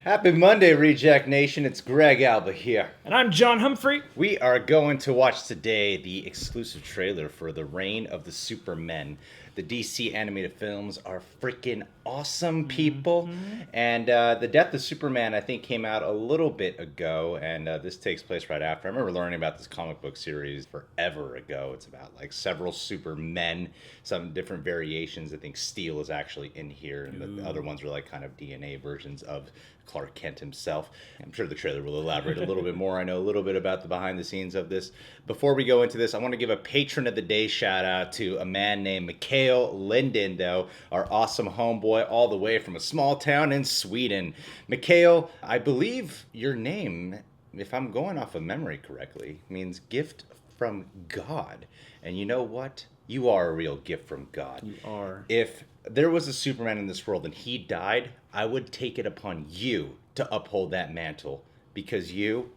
Happy Monday, Reject Nation. It's Greg Alba here. And I'm John Humphrey. We are going to watch today the exclusive trailer for The Reign of the Supermen. The DC animated films are freaking awesome, people. Mm-hmm. And The Death of Superman, I think, came out a little bit ago, and this takes place right after. I remember learning about this comic book series forever ago. It's about like several Supermen, some different variations. I think Steel is actually in here, and the other ones are like kind of DNA versions of Clark Kent himself. I'm sure the trailer will elaborate a little bit more. I know a little bit about the behind the scenes of this. Before we go into this, I want to give a patron of the day shout out to a man named Mikhail Linden, though, our awesome homeboy all the way from a small town in Sweden. Mikhail, I believe your name, if I'm going off of memory correctly, means gift from God. And you know what? You are a real gift from God. You are. If there was a Superman in this world and he died, I would take it upon you to uphold that mantle, because you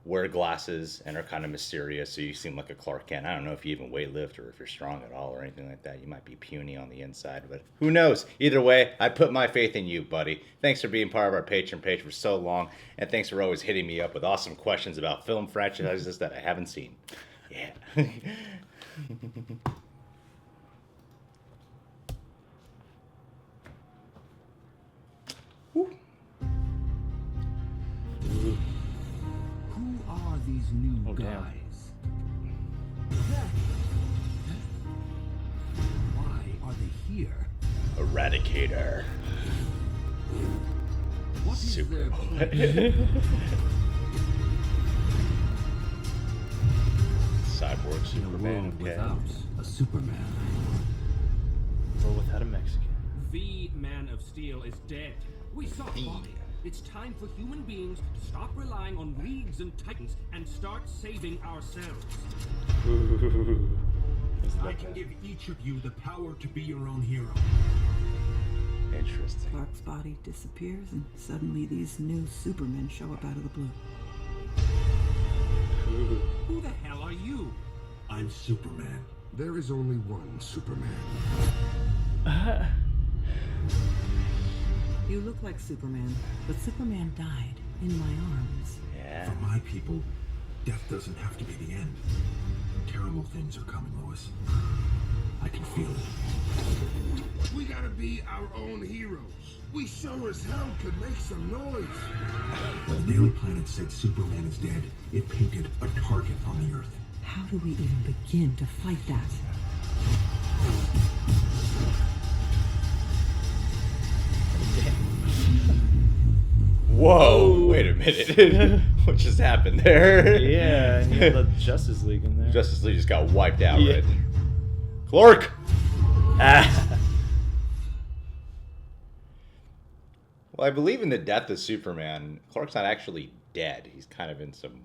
wear glasses and are kind of mysterious, so you seem like a Clark Kent. I don't know if you even weightlift or if you're strong at all or anything like that. You might be puny on the inside, but who knows? Either way, I put my faith in you, buddy. Thanks for being part of our Patreon page for so long, and thanks for always hitting me up with awesome questions about film franchises that I haven't seen. Yeah. Who are these new guys? Why are they here? Eradicator. What is their Cyborg in a Superman. world Okay. without a Superman? Or without a Mexican. The Man of Steel is dead. We saw it. It's time for human beings to stop relying on leagues and titans and start saving ourselves. I can give each of you the power to be your own hero. Interesting. Clark's body disappears, and suddenly these new Supermen show up out of the blue. Who the hell are you? I'm Superman. There is only one Superman. You look like Superman, but Superman died in my arms. Yeah. For my people, death doesn't have to be the end. Terrible things are coming, Lois. I can feel it. We gotta be our own heroes. We sure as hell could make some noise. When the Daily Planet said Superman is dead, it painted a target on the Earth. How do we even begin to fight that? Whoa! Wait a minute. What just happened there? Yeah, and you have the Justice League in there. Justice League just got wiped out, Yeah. right? Clark! Ah. Well, I believe in the death of Superman. Clark's not actually dead. He's kind of in some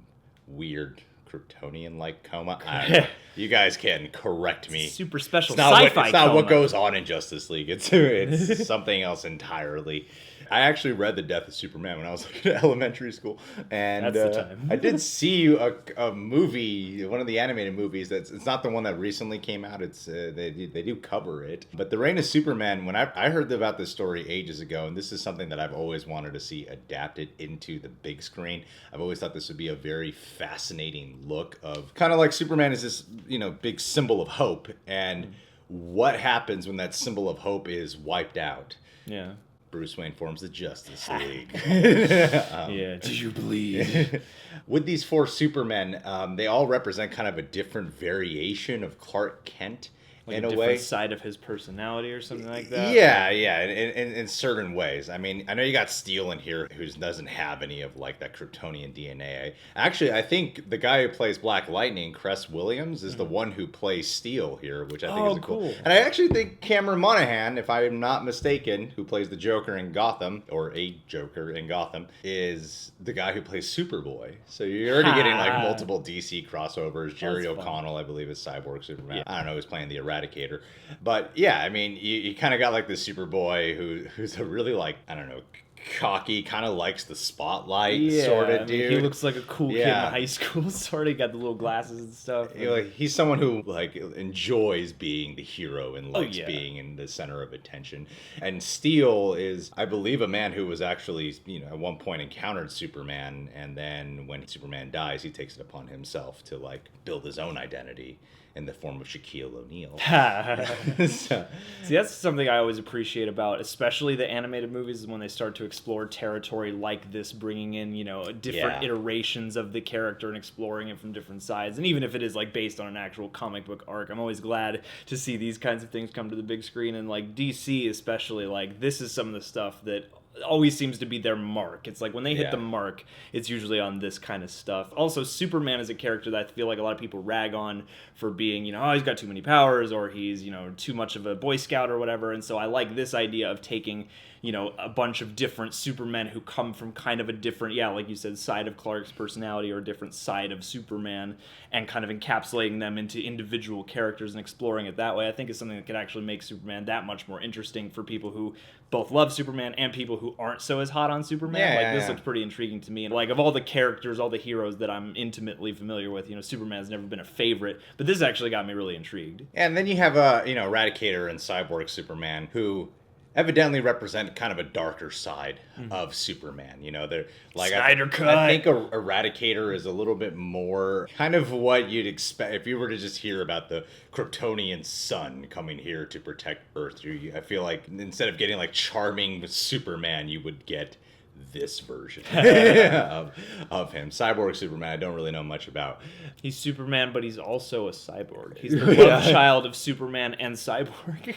weird Kryptonian-like coma. I don't know. You guys can correct me. Super special It's not, sci-fi it's not what coma. goes on in Justice League. It's something else entirely. I actually read The Death of Superman when I was like in elementary school, and That's the time. I did see a movie, one of the animated movies. It's not the one that recently came out. It's they do cover it, but The Reign of Superman. When I heard about this story ages ago, and this is something that I've always wanted to see adapted into the big screen. I've always thought this would be a very fascinating look of kind of like Superman is this big symbol of hope, and what happens when that symbol of hope is wiped out. Yeah. Bruce Wayne forms the Justice League. Yeah. Do you believe? With these four Supermen, they all represent kind of a different variation of Clark Kent. Like in a a different way. side of his personality or something like that? Yeah, in certain ways. I mean, I know you got Steel in here who doesn't have any of like that Kryptonian DNA. Actually, I think the guy who plays Black Lightning, Cress Williams, is the one who plays Steel here, which I think is cool. And I actually think Cameron Monaghan, if I'm not mistaken, who plays the Joker in Gotham, or a Joker in Gotham, is the guy who plays Superboy. So you're already getting like multiple DC crossovers. Jerry That's fun. O'Connell, I believe, is Cyborg Superman. Yeah. I don't know who's playing the Eradicator. But yeah, I mean, you kind of got like this Superboy who's a really like, I don't know, cocky, kind of likes the spotlight Yeah, sort I of mean, dude. he looks like a cool kid in Yeah. high school, sort of. Got the little glasses and stuff. You know, like, he's someone who like enjoys being the hero and likes yeah. being in the center of attention. And Steel is, I believe, a man who was actually, you know, at one point encountered Superman, and then when Superman dies, he takes it upon himself to like build his own identity in the form of Shaquille O'Neal. So, See, that's something I always appreciate about, especially the animated movies, is when they start to explore territory like this, bringing in, you know, different Yeah. iterations of the character and exploring it from different sides. And even if it is like based on an actual comic book arc, I'm always glad to see these kinds of things come to the big screen. And like DC, especially, like this is some of the stuff that always seems to be their mark. It's like when they hit Yeah. the mark, it's usually on this kind of stuff. Also, Superman is a character that I feel like a lot of people rag on for being, you know, oh, he's got too many powers, or he's, you know, too much of a Boy Scout or whatever. And so I like this idea of taking, you know, a bunch of different Supermen who come from kind of a different, yeah, like you said, side of Clark's personality or a different side of Superman, and kind of encapsulating them into individual characters and exploring it that way. I think is something that could actually make Superman that much more interesting for people who both love Superman and people who aren't so as hot on Superman. Yeah, like yeah, this yeah. looks pretty intriguing to me. And like of all the characters, all the heroes that I'm intimately familiar with, you know, Superman's never been a favorite, but this actually got me really intrigued. and then you have you know, Eradicator and Cyborg Superman, who evidently represent kind of a darker side of Superman. You know, they're like Snyder I Cut. think Eradicator is a little bit more kind of what you'd expect if you were to just hear about the Kryptonian sun coming here to protect Earth. I feel like instead of getting like charming Superman, you would get this version of him. Cyborg Superman, I don't really know much about. He's Superman, but he's also a cyborg. He's the love child of Superman and Cyborg.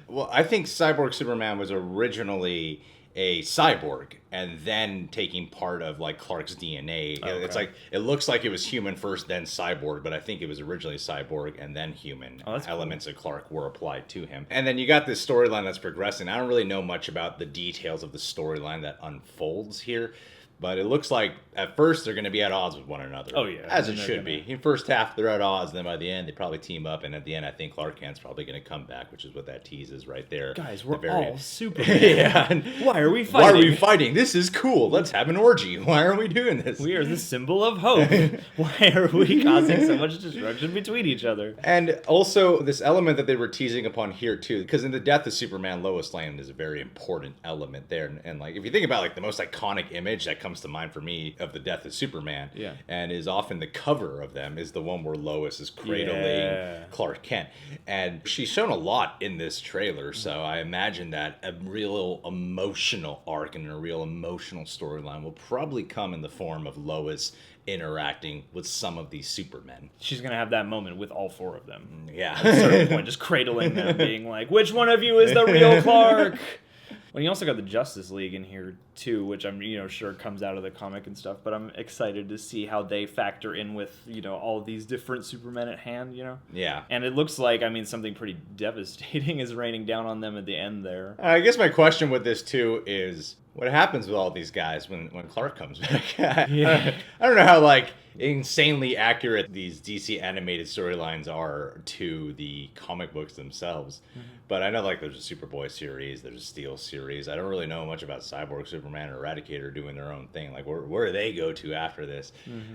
Well, I think Cyborg Superman was originally a cyborg and then taking part of like Clark's DNA. Okay. It's like it looks like it was human first, then cyborg, but I think it was originally cyborg and then human. Oh, that's cool. Elements of Clark were applied to him. And then you got this storyline that's progressing. I don't really know much about the details of the storyline that unfolds here. But it looks like at first they're going to be at odds with one another. Oh, yeah. As it And they're should gonna- be. In first half, they're at odds. Then by the end, they probably team up. And at the end, I think Clark Kent's probably going to come back, which is what that teases right there. Guys, At we're the very all end. Superman. Yeah. and Why are we Why fighting? are we fighting? This is cool. Let's have an orgy. Why are we doing this? We are the symbol of hope. Why are we causing so much destruction between each other? And also this element that they were teasing upon here too, because in the death of Superman, Lois Lane is a very important element there. And like if you think about like the most iconic image that comes to mind for me of the death of Superman, Yeah. and is often the cover of them, is the one where Lois is cradling Yeah. Clark Kent. And she's shown a lot in this trailer, so I imagine that a real emotional arc and a real emotional storyline will probably come in the form of Lois interacting with some of these Supermen. She's going to have that moment with all four of them. Yeah. At a certain point, just cradling them, being like, which one of you is the real Clark? Well, you also got the Justice League in here too, which I'm, you know, sure comes out of the comic and stuff, but I'm excited to see how they factor in with, you know, all these different Supermen at hand, you know? Yeah. And it looks like, I mean, something pretty devastating is raining down on them at the end there. I guess my question with this too is what happens with all these guys when Clark comes back? Yeah. I don't know how like insanely accurate these DC animated storylines are to the comic books themselves. But I know like there's a Superboy series, there's a Steel series. I don't really know much about Cyborg, Superman, or Eradicator doing their own thing. Like where do they go to after this?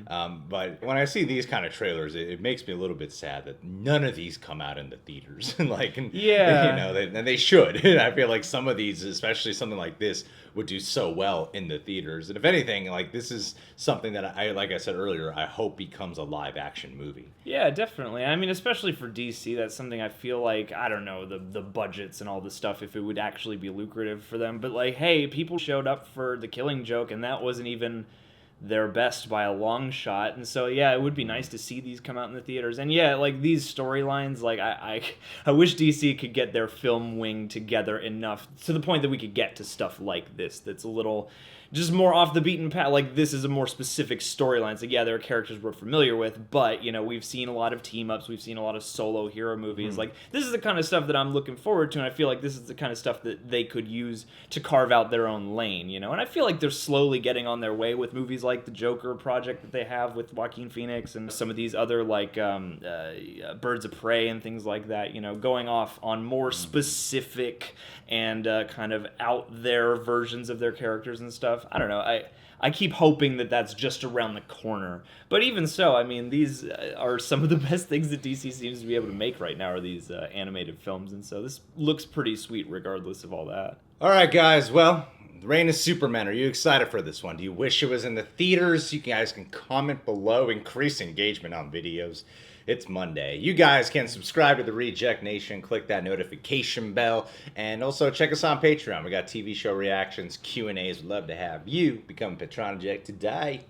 But when I see these kind of trailers, it makes me a little bit sad that none of these come out in the theaters. Like, Yeah. you know, and they should. I feel like some of these, especially something like this, would do so well in the theaters. And if anything, like this is something that like I said earlier, I hope becomes a live action movie. Yeah, definitely. I mean, especially for DC, that's something I feel like, I don't know, the budgets and all the stuff, if it would actually be lucrative for them. But like, hey, people showed up for The Killing Joke, and that wasn't even their best by a long shot. And so, yeah, it would be nice to see these come out in the theaters. And yeah, like these storylines, like I wish DC could get their film wing together enough to the point that we could get to stuff like this that's a little just more off the beaten path. Like, this is a more specific storyline. So, yeah, there are characters we're familiar with, but, you know, we've seen a lot of team-ups, we've seen a lot of solo hero movies. Like, this is the kind of stuff that I'm looking forward to, and I feel like this is the kind of stuff that they could use to carve out their own lane, you know? And I feel like they're slowly getting on their way with movies like the Joker project that they have with Joaquin Phoenix and some of these other, like, Birds of Prey and things like that, you know, going off on more specific and kind of out there versions of their characters and stuff. I don't know. I keep hoping that that's just around the corner. But even so, I mean, these are some of the best things that DC seems to be able to make right now are these animated films. And so this looks pretty sweet regardless of all that. All right, guys. Well, The Reign of Supermen. Are you excited for this one? Do you wish it was in the theaters? You guys can comment below. Increase engagement on videos. It's Monday. You guys can subscribe to the Reject Nation, click that notification bell, and also check us on Patreon. We got TV show reactions, Q&As. We'd love to have you become a Patronaject today.